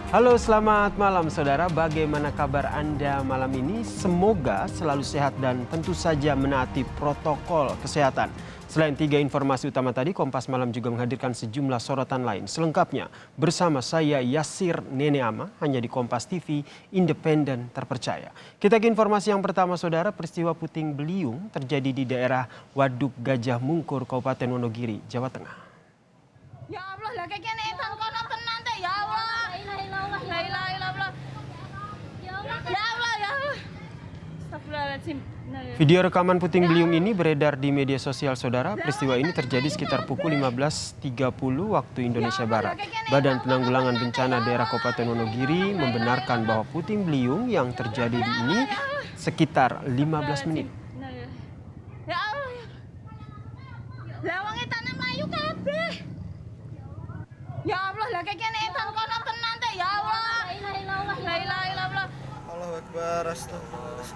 Halo, selamat malam saudara. Bagaimana kabar Anda malam ini? Semoga selalu sehat dan tentu saja menaati protokol kesehatan. Selain 3 informasi utama tadi, Kompas Malam juga menghadirkan sejumlah sorotan lain. Selengkapnya bersama saya Yasir Neneama, hanya di Kompas TV, independen terpercaya. Kita ke informasi yang pertama saudara, peristiwa puting beliung terjadi di daerah Waduk Gajah Mungkur, Kabupaten Wonogiri, Jawa Tengah. Ya Allah, lah kayak gini insan kono tenan teh ya Allah. La ilaha illallah. Ya Allah, ya Allah. Astagfirullahaladzim. Video rekaman puting beliung ini beredar di media sosial saudara. Peristiwa ini terjadi sekitar pukul 15.30 waktu Indonesia Barat. Badan Penanggulangan Bencana Daerah Kabupaten Wonogiri membenarkan bahwa puting beliung yang terjadi di ini sekitar 15 menit. Ya Allah. Lah wong tanah Melayu kabeh. Ya Allah, lah kayak gini insan kono tenan teh ya Allah. La ilaha illallah. Allahu Akbar, astagfirullah.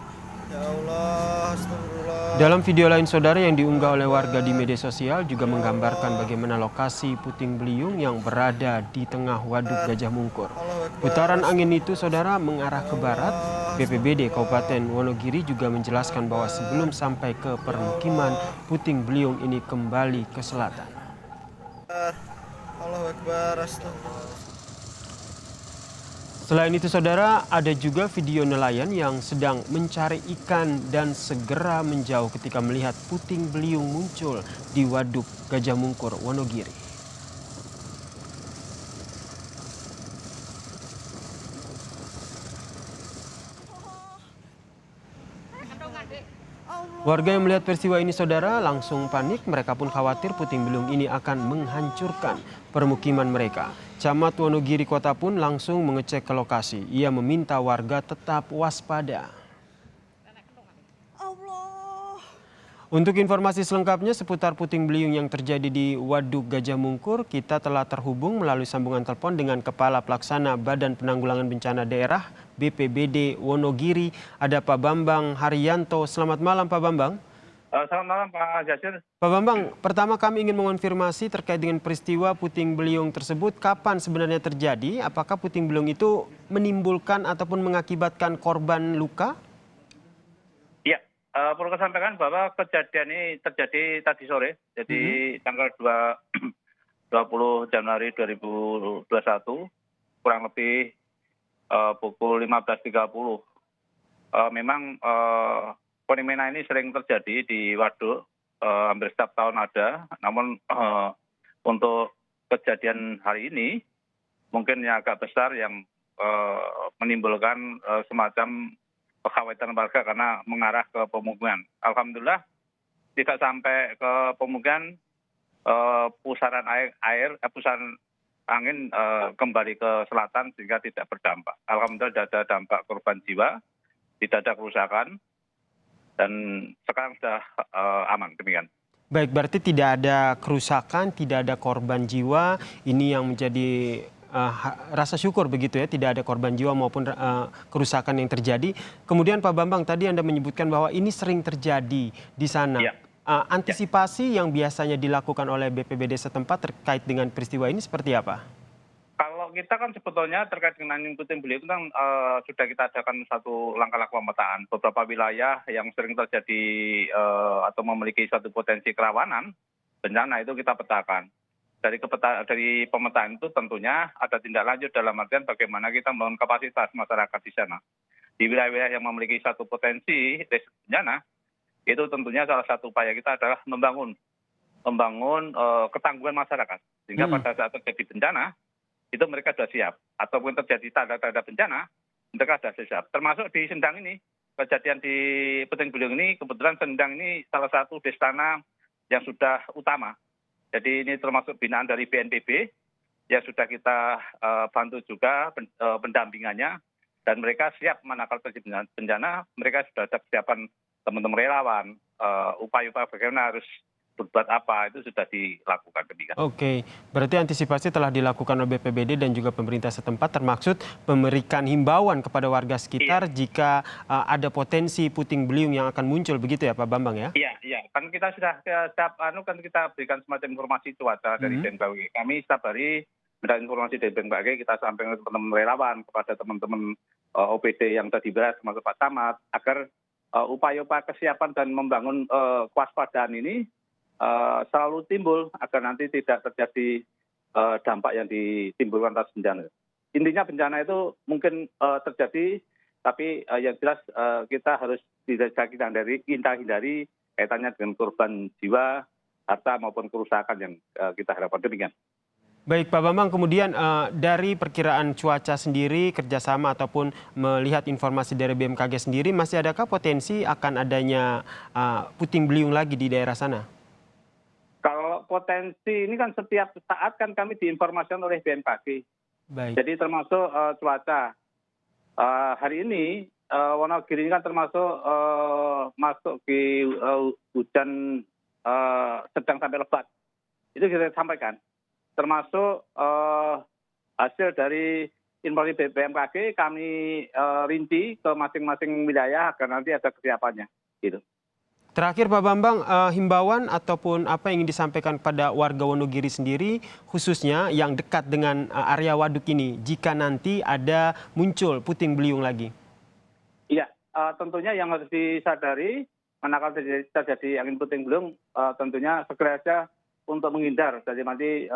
Ya Allah, astagfirullah. Dalam video lain saudara yang diunggah oleh warga di media sosial juga menggambarkan bagaimana lokasi puting beliung yang berada di tengah Waduk Gajah Mungkur. Putaran angin itu saudara mengarah ke barat. BPBD Kabupaten Wonogiri juga menjelaskan bahwa sebelum sampai ke permukiman, puting beliung ini kembali ke selatan. Allahu Akbar, astagfirullah. Selain itu saudara, ada juga video nelayan yang sedang mencari ikan dan segera menjauh ketika melihat puting beliung muncul di Waduk Gajah Mungkur, Wonogiri. Warga yang melihat peristiwa ini saudara langsung panik. Mereka pun khawatir puting beliung ini akan menghancurkan permukiman mereka. Camat Wonogiri Kota pun langsung mengecek ke lokasi. Ia meminta warga tetap waspada. Untuk informasi selengkapnya seputar puting beliung yang terjadi di Waduk Gajah Mungkur, kita telah terhubung melalui sambungan telepon dengan Kepala Pelaksana Badan Penanggulangan Bencana Daerah BPBD Wonogiri, ada Pak Bambang Haryanto. Selamat malam Pak Bambang. Selamat malam Pak Jasir. Pak Bambang, pertama kami ingin mengonfirmasi terkait dengan peristiwa puting beliung tersebut. Kapan sebenarnya terjadi? Apakah puting beliung itu menimbulkan ataupun mengakibatkan korban luka? Ya, perlu saya sampaikan bahwa kejadian ini terjadi tadi sore, jadi tanggal 20 Januari 2021, kurang lebih pukul 15.30. Memang fenomena ini sering terjadi di waduk, hampir setiap tahun ada. Namun untuk kejadian hari ini mungkin yang agak besar yang menimbulkan semacam kekhawatiran warga karena mengarah ke pemukiman. Alhamdulillah tidak sampai ke pemukiman, pusaran pusaran angin kembali ke selatan sehingga tidak berdampak. Alhamdulillah tidak ada dampak korban jiwa, tidak ada kerusakan, dan sekarang sudah aman. Demikian. Baik, berarti tidak ada kerusakan, tidak ada korban jiwa. Ini yang menjadi rasa syukur begitu ya, tidak ada korban jiwa maupun kerusakan yang terjadi. Kemudian Pak Bambang, tadi Anda menyebutkan bahwa ini sering terjadi di sana. Ya. Antisipasi yang biasanya dilakukan oleh BPBD setempat terkait dengan peristiwa ini seperti apa? Kalau kita kan sebetulnya terkait dengan puting beliung itu kan sudah kita adakan satu langkah-langkah pemetaan. Beberapa wilayah yang sering terjadi atau memiliki suatu potensi kerawanan bencana itu kita petakan. Dari pemetaan itu tentunya ada tindak lanjut dalam artian bagaimana kita membangun kapasitas masyarakat di sana. Di wilayah-wilayah yang memiliki satu potensi risiko bencana, itu tentunya salah satu upaya kita adalah membangun ketangguhan masyarakat. Sehingga pada saat terjadi bencana, itu mereka sudah siap. Ataupun terjadi tanda-tanda bencana, mereka sudah siap. Termasuk di Sendang ini, kejadian di puting beliung ini, kebetulan Sendang ini salah satu desa yang sudah utama. Jadi ini termasuk binaan dari BNPB, yang sudah kita bantu juga pendampingannya. Dan mereka siap manakala terjadi bencana, mereka sudah ada persiapan teman-teman relawan, upaya-upaya bagaimana harus berbuat apa, itu sudah dilakukan. Demikian. Oke, berarti antisipasi telah dilakukan oleh BPBD dan juga pemerintah setempat, termaksud memberikan himbauan kepada warga sekitar jika ada potensi puting beliung yang akan muncul, begitu ya Pak Bambang ya? Iya. Kan kita sudah setiap kan kita berikan semacam informasi cuaca dari BMKG. Kami setiap hari minta informasi dari BMKG, kita sampaikan ke teman-teman relawan, kepada teman-teman OPD yang tadi beras, termasuk Pak Camat, agar upaya-upaya kesiapan dan membangun kewaspadaan ini selalu timbul agar nanti tidak terjadi dampak yang ditimbulkan atas bencana. Intinya bencana itu mungkin terjadi, tapi yang jelas kita harus tidak hindari kaitannya dengan korban jiwa, harta maupun kerusakan yang kita harapkan. Demikian. Baik Pak Bambang, kemudian dari perkiraan cuaca sendiri, kerjasama ataupun melihat informasi dari BMKG sendiri, masih adakah potensi akan adanya puting beliung lagi di daerah sana? Kalau potensi ini kan setiap saat kan kami diinformasikan oleh BMKG. Baik. Jadi termasuk cuaca. Hari ini Wonogiri ini kan termasuk masuk di hujan sedang sampai lebat. Itu kita sampaikan. Termasuk hasil dari informasi BMKG kami rinci ke masing-masing wilayah agar nanti ada kesiapannya. Gitu. Terakhir Pak Bambang, himbauan ataupun apa yang ingin disampaikan pada warga Wonogiri sendiri, khususnya yang dekat dengan area waduk ini, jika nanti ada muncul puting beliung lagi? Iya, tentunya yang harus disadari, manakala terjadi angin puting beliung, tentunya segera saja untuk menghindar. Jadi nanti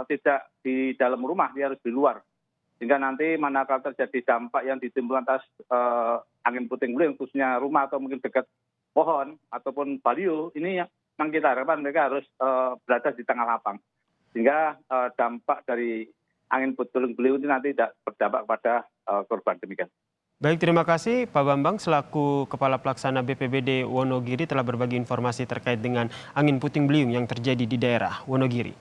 tidak di dalam rumah, dia harus di luar. Sehingga nanti manakala terjadi dampak yang ditimbulkan atas angin puting beliung, khususnya rumah atau mungkin dekat pohon ataupun baliho, ini yang kita harapkan mereka harus berada di tengah lapang. Sehingga dampak dari angin puting beliung ini nanti tidak berdampak pada korban. Demikian. Baik, terima kasih Pak Bambang selaku Kepala Pelaksana BPBD Wonogiri telah berbagi informasi terkait dengan angin puting beliung yang terjadi di daerah Wonogiri.